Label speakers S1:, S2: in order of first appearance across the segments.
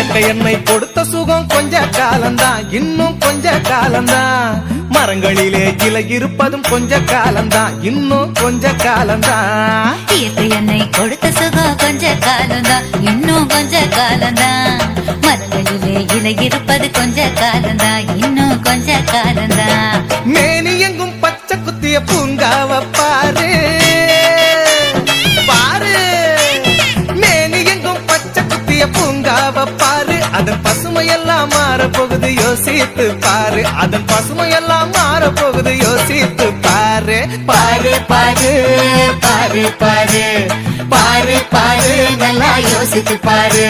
S1: இயற்கை என்னை கொடுத்த சுகம் கொஞ்ச காலம்தான், இன்னும் கொஞ்ச காலம்தான். மரங்களிலே இலை இருப்பதும் கொஞ்ச காலம்தான், இன்னும் கொஞ்ச காலம்தான்.
S2: இயற்கை என்னை கொடுத்த சுகம் கொஞ்ச காலம்தான், இன்னும் கொஞ்ச காலம்தான். மரங்களிலே இலை இருப்பது கொஞ்ச காலம்தான், இன்னும் கொஞ்ச காலம்தான்.
S1: மேனி எங்கும் பச்சை குத்திய பூங்காவ பாரு பாரு, மேனி எங்கும் பச்சை குத்திய பூங்காவ பாரு. அதன் பசுமையெல்லாம் மாற போகுது யோசித்து பாரு, அதன் பசுமையெல்லாம் மாற போகுது யோசித்து பாரு. பாரு பாரு பாரு பாரு பாரு பாரு, நல்லா யோசித்து பாரு.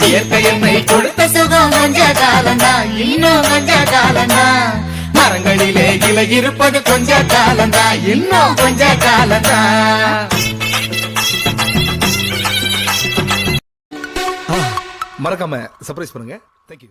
S1: இயற்கை என்னை கொடுத்த சுகம் கொஞ்ச காலம்தான், இன்னும் கொஞ்ச காலம்தான். மரங்களிலே இலை இருப்பது கொஞ்ச காலம்தான், இன்னும் கொஞ்ச காலம்தான்.
S3: மறக்காம சர்ப்ரைஸ் பண்ணுங்க. தேங்க்யூ.